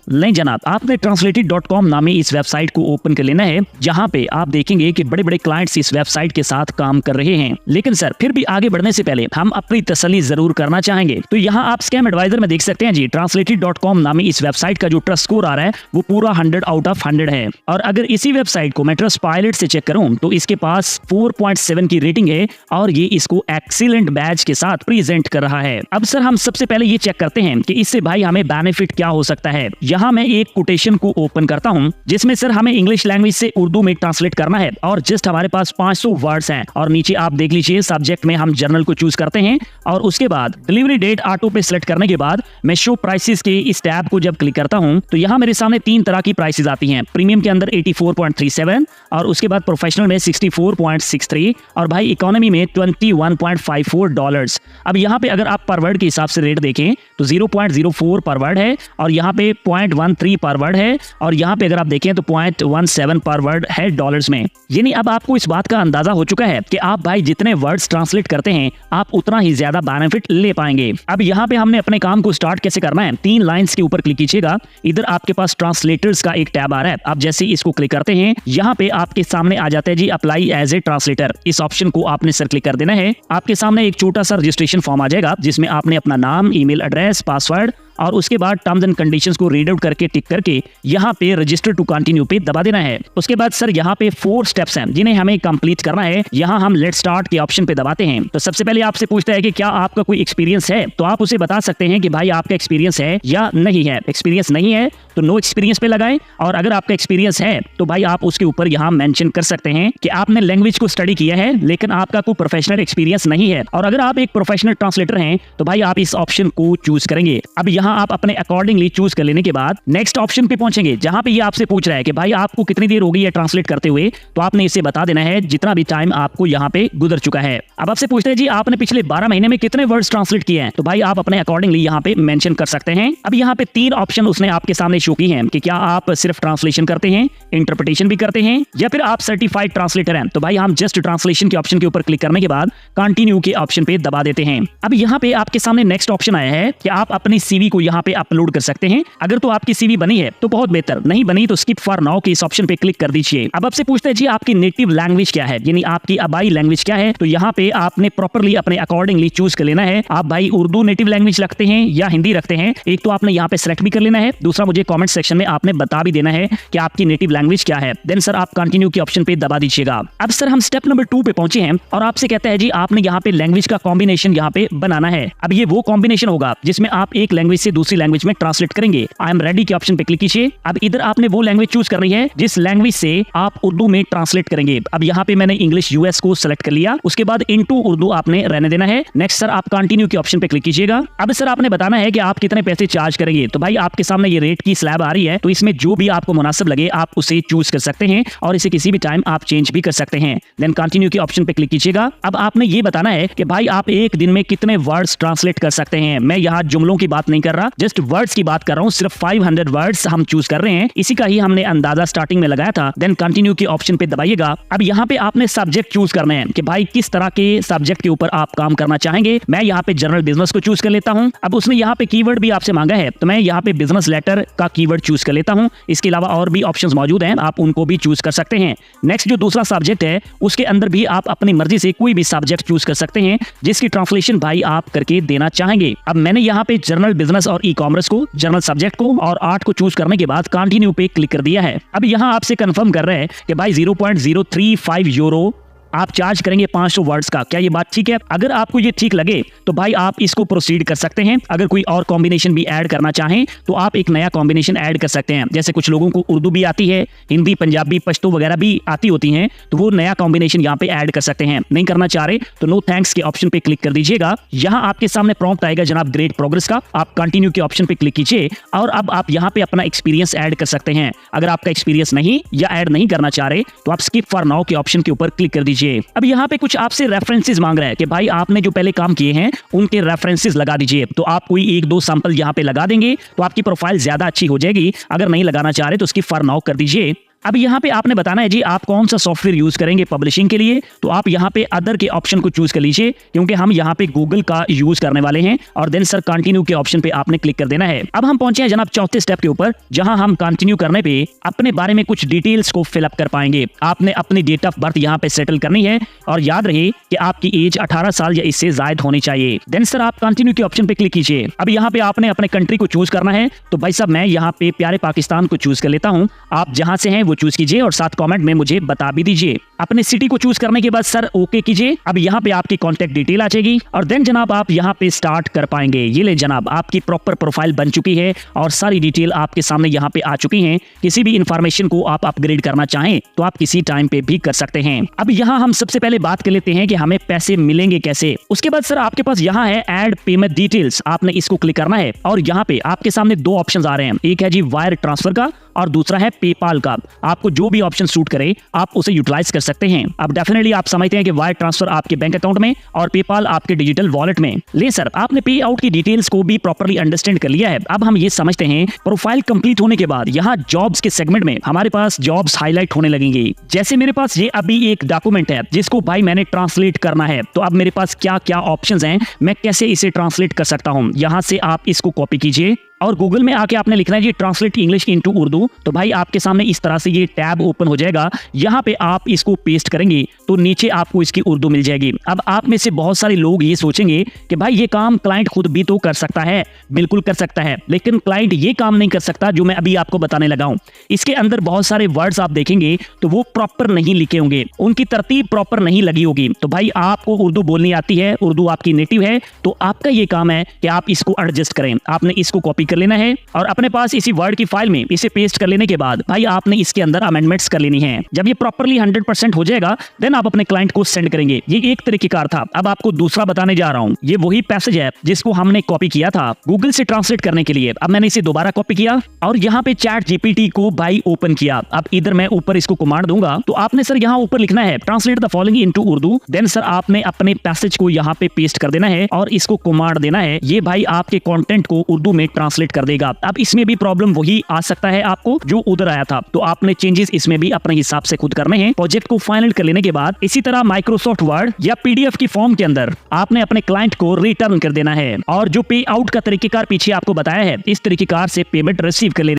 नहीं जनाब, आपने translated.com नामी इस वेबसाइट को ओपन कर लेना है, जहां पे आप देखेंगे कि बड़े बड़े क्लाइंट्स इस वेबसाइट के साथ काम कर रहे हैं। लेकिन सर फिर भी आगे बढ़ने से पहले हम अपनी तसल्ली जरूर करना चाहेंगे। तो यहाँ आप स्कैम एडवाइजर में देख सकते हैं जी, translated.com नामी इस वेबसाइट का जो ट्रस्ट स्कोर आ रहा है वो पूरा 100 आउट ऑफ 100 है। और अगर इसी वेबसाइट को मैं ट्रस्टपायलट से चेक करूं तो इसके पास 4.7 की रेटिंग है और ये इसको एक्सीलेंट बैच के साथ प्रेजेंट कर रहा है। अब सर हम सबसे पहले ये चेक करते हैं कि इससे भाई हमें बेनिफिट क्या हो सकता है। यहाँ मैं एक कोटेशन को ओपन करता हूँ जिसमें सर हमें इंग्लिश लैंग्वेज से उर्दू में ट्रांसलेट करना है और जस्ट हमारे पास 500 वर्ड्स हैं। और नीचे आप देख लीजिए सब्जेक्ट में हम जर्नल को चूज करते हैं और उसके बाद डिलीवरी डेट ऑटो पे सिलेक्ट करने के बाद मैं शो प्राइसेस के इस टैब को जब क्लिक करता हूँ तो यहाँ मेरे सामने 3 तरह की प्राइसेस आती हैं। प्रीमियम के अंदर 84.37 और उसके बाद प्रोफेशनल में 64.63 और भाई इकोनॉमी में $21.54। अब यहाँ पे अगर आप पर वर्ड के हिसाब से रेट देखें तो 0.04 पर वर्ड है और यहाँ पे 0.13 पर वर्ड है और यहाँ पे अगर आप देखें तो 0.17 पर वर्ड है डॉलर्स में। यानी अब आपको इस बात का अंदाजा हो चुका है कि आप भाई जितने वर्ड्स ट्रांसलेट करते हैं आप उतना ही ज्यादा बेनिफिट ले पाएंगे। अब यहाँ पे हमने अपने काम को स्टार्ट कैसे करना है, 3 लाइंस के ऊपर क्लिक कीजिएगा। इधर आपके पास ट्रांसलेटर्स का एक टैब आ रहा है। आप जैसे इसको क्लिक करते हैं यहाँ पे आपके सामने आ जाता है जी अप्लाई एज ए ट्रांसलेटर। इस ऑप्शन को आपने सर क्लिक कर देना है। आपके सामने एक छोटा सा रजिस्ट्रेशन फॉर्म आ जाएगा जिसमें आपने अपना नाम, ईमेल एड्रेस, पासवर्ड और उसके बाद टर्म्स एंड कंडीशंस को रीड आउट करके टिक करके यहाँ पे रजिस्टर टू कंटिन्यू पे दबा देना है। उसके बाद सर यहाँ पे 4 स्टेप्स हैं जिन्हें हमें कंप्लीट करना है। यहाँ हम लेट स्टार्ट के ऑप्शन पे दबाते हैं तो सबसे पहले आपसे पूछता है कि क्या आपका कोई एक्सपीरियंस है, तो आप उसे बता सकते हैं कि भाई आपका एक्सपीरियंस है या नहीं है। एक्सपीरियंस नहीं है तो नो एक्सपीरियंस पे लगाएं और अगर आपका एक्सपीरियंस है तो भाई आप उसके ऊपर यहाँ मेंशन कर सकते हैं कि आपने लैंग्वेज को स्टडी किया है लेकिन आपका कोई प्रोफेशनल एक्सपीरियंस नहीं है। और अगर आप एक प्रोफेशनल ट्रांसलेटर हैं तो भाई आप इस ऑप्शन को चूज करेंगे। अब यहाँ आप अपने अकॉर्डिंगली चूज कर लेने के बाद नेक्स्ट ऑप्शन पे पहुंचेंगे जहां पे ये आपसे पूछ रहा है कि भाई आपको कितनी देर हो गई है ट्रांसलेट करते हुए, तो आपने इसे बता देना है जितना भी टाइम आपको यहाँ पे गुजर चुका है। अब आपसे पूछते हैं जी आपने पिछले 12 महीने में कितने वर्ड्स ट्रांसलेट किए हैं, तो भाई आप अपने अकॉर्डिंगली यहाँ पे मेंशन कर सकते हैं। अब यहाँ पे 3 ऑप्शन उसने आपके सामने शो की हैं कि क्या आप सिर्फ ट्रांसलेशन करते हैं, इंटरप्रिटेशन भी करते हैं या फिर आप सर्टिफाइड ट्रांसलेटर हैं। तो भाई हम जस्ट ट्रांसलेशन के ऑप्शन के ऊपर क्लिक करने के बाद कंटिन्यू के ऑप्शन पे दबा देते हैं। अब यहाँ पे आपके सामने नेक्स्ट ऑप्शन आया है कि आप अपनी सीवी को यहाँ पे अपलोड कर सकते हैं। अगर तो आपकी सीवी बनी है तो बहुत बेहतर, नहीं बनी तो स्किप फॉर नाउ के इस ऑप्शन पे क्लिक कर दीजिए। अब आपसे पूछते हैं जी आपकी नेटिव लैंग्वेज क्या है, यानी आपकी आबाई लैंग्वेज क्या है। तो यहाँ पे आपने प्रॉपर्ली अपने अकॉर्डिंगली चूज कर लेना है। आप भाई उर्दू नेटिव लैंग्वेज रखते हैं या हिंदी रखते हैं, एक तो आपने यहाँ पे सेलेक्ट भी कर लेना है, दूसरा मुझे कमेंट सेक्शन में आपने बता भी देना है कि आपकी नेटिव लैंग्वेज क्या है। देन सर आप कंटिन्यू के ऑप्शन पे दबा दीजिएगा। अब सर हम स्टेप नंबर 2 पे पहुंचे हैं और आपसे कहता है जी आपने यहाँ पे लैंग्वेज का कॉम्बिनेशन यहाँ पे बनाना है। अब ये वो कॉम्बिनेशन होगा जिसमें आप एक लैंग्वेज से दूसरी लैंग्वेज में ट्रांसलेट करेंगे। आई एम रेडी के ऑप्शन पे क्लिक कीजिए। अब इधर आपने वो लैंग्वेज चूज करनी है जिस लैंग्वेज से आप उर्दू में ट्रांसलेट करेंगे। अब यहाँ पे मैंने इंग्लिश यूएस को सेलेक्ट कर लिया, उसके बाद इनटू उर्दू आपने रहने देना है। नेक्स्ट सर आप कंटिन्यू के ऑप्शन पे क्लिक कीजिएगा। अब सर आपने बताना है कि आप कितने पैसे चार्ज करेंगे। तो भाई आपके सामने ये रेट की स्लैब आ रही है, तो इसमें जो भी आपको मुनासिब लगे आप उसे चूज कर सकते हैं और इसे किसी भी टाइम आप चेंज भी कर सकते हैं। देन कंटिन्यू के ऑप्शन पे क्लिक कीजिएगा। अब आपने ये बताना है कि भाई आप एक दिन में कितने वर्ड्स ट्रांसलेट कर सकते हैं। मैं यहाँ जुमलों की बात नहीं कर रहा, जस्ट वर्ड्स की बात कर रहा हूँ। सिर्फ 500 वर्ड्स हम चूज कर रहे हैं, इसी का ही हमने अंदाजा स्टार्टिंग में लगाया था। देन कंटिन्यू के ऑप्शन पे दबाइएगा। अब यहाँ पे आपने सब्जेक्ट चूज करना है कि भाई किस तरह के सब्जेक्ट के ऊपर आप काम करना चाहेंगे। मैं यहाँ पे जनरल बिजनेस को चूज कर लेता हूँ। अब उसने यहाँ पे कीवर्ड भी आपसे मांगा है, तो मैं यहाँ पे बिजनेस लेटर का कीवर्ड चूज कर लेता हूँ। इसके अलावा और भी ऑप्शंस मौजूद हैं, आप उनको भी चूज कर सकते हैं। नेक्स्ट जो दूसरा सब्जेक्ट है उसके अंदर भी आप अपनी मर्जी से कोई भी सब्जेक्ट चूज कर सकते हैं जिसकी ट्रांसलेशन भाई आप करके देना चाहेंगे। अब मैंने यहाँ पे जनरल बिजनेस और ई कॉमर्स को, जनरल सब्जेक्ट को और आर्ट को चूज करने के बाद कंटिन्यू पे क्लिक कर दिया है। अब यहाँ आपसे कंफर्म कर रहे हैं कि भाई 0.035 यूरो आप चार्ज करेंगे 500 वर्ड्स का। क्या ये बात ठीक है? अगर आपको ये ठीक लगे तो भाई आप इसको प्रोसीड कर सकते हैं। अगर कोई और कॉम्बिनेशन भी ऐड करना चाहें तो आप एक नया कॉम्बिनेशन ऐड कर सकते हैं। जैसे कुछ लोगों को उर्दू भी आती है, हिंदी, पंजाबी, पश्तो वगैरह भी आती होती हैं, तो वो नया कॉम्बिनेशन यहाँ पे ऐड कर सकते हैं। नहीं करना चाह रहे तो नो थैंक्स के ऑप्शन पे क्लिक कर दीजिएगा। यहाँ आपके सामने प्रॉम्प्ट आएगा जनाब ग्रेट प्रोग्रेस का, आप कंटिन्यू के ऑप्शन पे क्लिक कीजिए और अब आप यहाँ पे अपना एक्सपीरियंस ऐड कर सकते हैं। अगर आपका एक्सपीरियंस नहीं या ऐड नहीं करना चाह रहे तो आप स्किप फॉर नाउ के ऑप्शन के ऊपर क्लिक कर दीजिए। अब यहाँ पे कुछ आपसे रेफरेंसेस मांग रहा है कि भाई आपने जो पहले काम किए हैं उनके रेफरेंसेस लगा दीजिए। तो आप कोई 1-2 सैंपल यहाँ पे लगा देंगे तो आपकी प्रोफाइल ज्यादा अच्छी हो जाएगी। अगर नहीं लगाना चाह रहे तो उसकी फॉर नाउ कर दीजिए। अब यहाँ पे आपने बताना है जी आप कौन सा सॉफ्टवेयर यूज करेंगे पब्लिशिंग के लिए। तो आप यहाँ पे अदर के ऑप्शन को चूज कर लीजिए, क्योंकि हम यहाँ पे गूगल का यूज करने वाले हैं। और देन सर कंटिन्यू के ऑप्शन पे आपने क्लिक कर देना है। अब हम पहुंचे हैं जनाब चौथे स्टेप के ऊपर, जहां हम कंटिन्यू करने पे अपने बारे में कुछ डिटेल्स को फिलअप कर पाएंगे। आपने अपनी डेट ऑफ बर्थ यहाँ पे सेटल करनी है और याद रहे कि आपकी एज 18 साल या इससे ज्यादा होनी चाहिए। देन सर आप कंटिन्यू के ऑप्शन पे क्लिक कीजिए। अब यहाँ पे आपने अपने कंट्री को चूज करना है। तो भाई साहब मैं यहाँ पे प्यारे पाकिस्तान को चूज कर लेता हूँ। आप जहां से हैं वो चूज कीजिए और साथ कमेंट में मुझे बता भी दीजिए। अपने सिटी को चूज करने के बाद सर ओके कीजिए। अब यहाँ पे आपकी कॉन्टेक्ट डिटेल आ जाएगी और देन जनाब आप यहाँ पे स्टार्ट कर पाएंगे। ये ले जनाब आपकी प्रॉपर प्रोफाइल बन चुकी है और सारी डिटेल आपके सामने यहाँ पे आ चुकी हैं। किसी भी इंफॉर्मेशन को आप अपग्रेड करना चाहें तो आप किसी टाइम पे भी कर सकते हैं। अब यहाँ हम सबसे पहले बात कर लेते हैं कि हमें पैसे मिलेंगे कैसे। उसके बाद सर आपके पास यहाँ है ऐड पेमेंट डिटेल्स, आपने इसको क्लिक करना है और यहाँ पे आपके सामने दो ऑप्शन आ रहे हैं। एक है जी वायर ट्रांसफर का और दूसरा है पेपाल का। आपको जो भी ऑप्शन सूट करे आप उसे यूटिलाइज कर सकते हैं। अब डेफिनेटली आप समझते हैं कि वायर ट्रांसफर आपके बैंक अकाउंट में और पेपाल आपके डिजिटल वॉलेट में। ले सर आपने पे आउट की डिटेल्स को भी प्रॉपर्ली अंडरस्टैंड कर लिया है। अब हम ये समझते हैं प्रोफाइल कंप्लीट होने के बाद यहाँ जॉब्स के सेगमेंट में हमारे पास जॉब्स हाईलाइट होने लगेंगी। जैसे मेरे पास ये अभी एक डॉक्यूमेंट है जिसको भाई मैंने ट्रांसलेट करना है। तो अब मेरे पास क्या क्या ऑप्शंस हैं, मैं कैसे इसे ट्रांसलेट कर सकता हूँ। यहाँ से आप इसको कॉपी कीजिए और गूगल में आके आपने लिखना है जी ट्रांसलेट इंग्लिश इनटू उर्दू। तो भाई आपके सामने इस तरह से ये टैब ओपन हो जाएगा। यहाँ पे आप इसको पेस्ट करेंगे तो नीचे आपको इसकी उर्दू मिल जाएगी। अब आप में से बहुत सारे लोग ये सोचेंगे कि भाई ये काम क्लाइंट खुद भी तो कर सकता है। बिल्कुल कर सकता है, लेकिन क्लाइंट ये काम नहीं कर सकता जो मैं अभी आपको बताने लगा हूँ। इसके अंदर बहुत सारे वर्ड्स आप देखेंगे तो वो प्रॉपर नहीं लिखे होंगे, उनकी तरतीब प्रॉपर नहीं लगी होगी। तो भाई आपको उर्दू बोलनी आती है, उर्दू आपकी नेटिव है, तो आपका ये काम है कि आप इसको एडजस्ट करें। आपने इसको कॉपी कर लेना है और अपने पास इसी वर्ड की फाइल में इसे पेस्ट कर लेने के बाद भाई आपने इसके अंदर अमेंडमेंट्स कर लेनी है। जब ये प्रॉपर्ली 100% हो जाएगा देन आप अपने क्लाइंट को सेंड करेंगे। ये एक तरीकेकार था। अब आपको दूसरा बताने जा रहा हूं। ये वही पैसेज है जिसको हमने कॉपी किया था गूगल से ट्रांसलेट करने के लिए। अब मैंने इसे दोबारा कॉपी किया और यहाँ पे चैट जीपीटी को भाई ओपन किया। अब इधर मैं ऊपर इसको कमांड दूंगा तो आपने सर यहाँ ऊपर लिखना है translate the following into Urdu. Then sir आपने अपने पैसेज को यहाँ पे पेस्ट कर देना है और इसको कमांड देना है। ये भाई आपके कंटेंट को उर्दू में ट्रांसलेट कर देगा। अब इसमें भी प्रॉब्लम वही आ सकता है आपको जो उधर आया था। तो आपने चेंजेस इसमें भी अपने हिसाब से खुद करने हैं। प्रोजेक्ट को फाइनल कर लेने के बाद इसी तरह माइक्रोसॉफ्ट वर्ड या पीडीएफ की फॉर्म के अंदर आपने अपने क्लाइंट को रिटर्न कर देना है और जो पे आउट का तरीकेकार पीछे आपको बताया है इस तरीकेकार से पेमेंट रिसीव कर लेना।